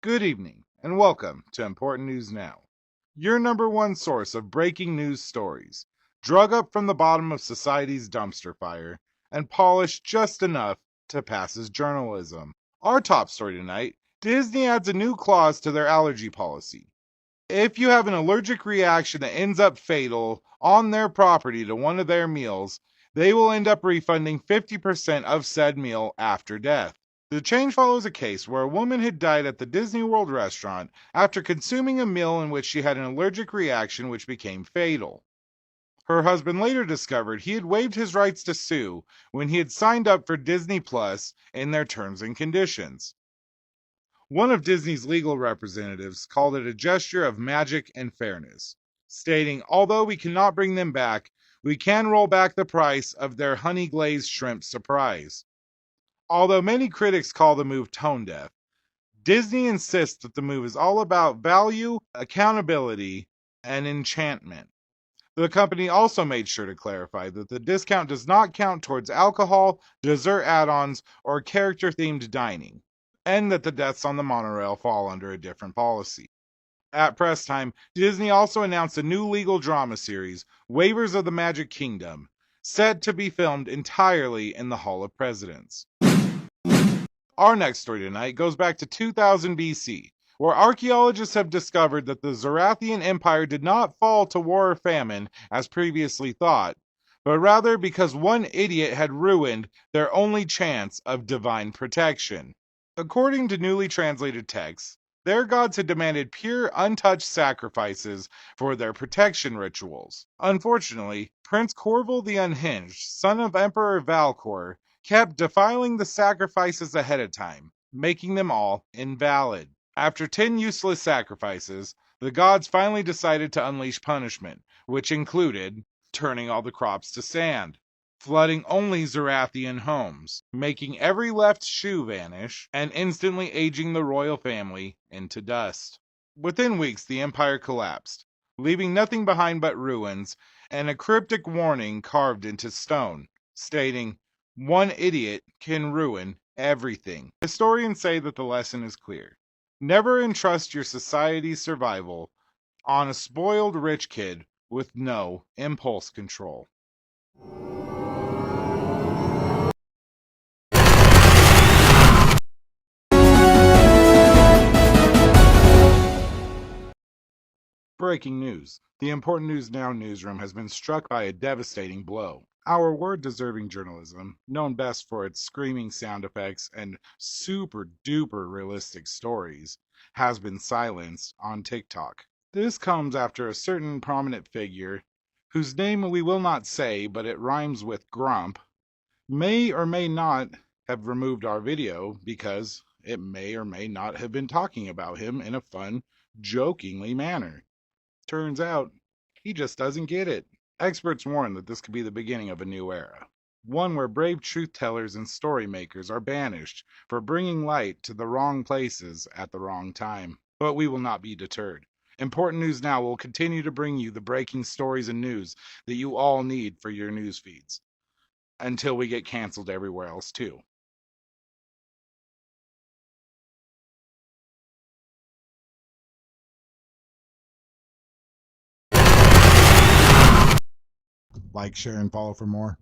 Good evening, and welcome to Important News Now, your number one source of breaking news stories, drug up from the bottom of society's dumpster fire, and polished just enough to pass as journalism. Our top story tonight: Disney adds a new clause to their allergy policy. If you have an allergic reaction that ends up fatal on their property to one of their meals, they will end up refunding 50% of said meal after death. The change follows a case where a woman had died at the Disney World restaurant after consuming a meal in which she had an allergic reaction which became fatal. Her husband later discovered he had waived his rights to sue when he had signed up for Disney Plus in their terms and conditions. One of Disney's legal representatives called it a gesture of magic and fairness, stating, "Although we cannot bring them back, we can roll back the price of their honey glazed shrimp surprise." Although many critics call the move tone deaf, Disney insists that the move is all about value, accountability, and enchantment. The company also made sure to clarify that the discount does not count towards alcohol, dessert add-ons, or character-themed dining, and that the deaths on the monorail fall under a different policy. At press time, Disney also announced a new legal drama series, Waivers of the Magic Kingdom, set to be filmed entirely in the Hall of Presidents. Our next story tonight goes back to 2000 BC, where archaeologists have discovered that the Zarathian Empire did not fall to war or famine as previously thought, but rather because one idiot had ruined their only chance of divine protection. According to newly translated texts, their gods had demanded pure, untouched sacrifices for their protection rituals. Unfortunately, Prince Corval the Unhinged, son of Emperor Valcor, kept defiling the sacrifices ahead of time, making them all invalid. After 10 useless sacrifices, the gods finally decided to unleash punishment, which included turning all the crops to sand, flooding only Zarathian homes, making every left shoe vanish, and instantly aging the royal family into dust. Within weeks, the empire collapsed, leaving nothing behind but ruins and a cryptic warning carved into stone, stating, "One idiot can ruin everything." Historians say that the lesson is clear. Never entrust your society's survival on a spoiled rich kid with no impulse control. Breaking news. The Important News Now newsroom has been struck by a devastating blow. Our word-deserving journalism, known best for its screaming sound effects and super-duper realistic stories, has been silenced on TikTok. This comes after a certain prominent figure, whose name we will not say but it rhymes with grump, may or may not have removed our video because it may or may not have been talking about him in a fun, jokingly manner. Turns out, he just doesn't get it. Experts warn that this could be the beginning of a new era, one where brave truth-tellers and story-makers are banished for bringing light to the wrong places at the wrong time. But we will not be deterred. Important News Now will continue to bring you the breaking stories and news that you all need for your news feeds, until we get canceled everywhere else too. Like, share, and follow for more.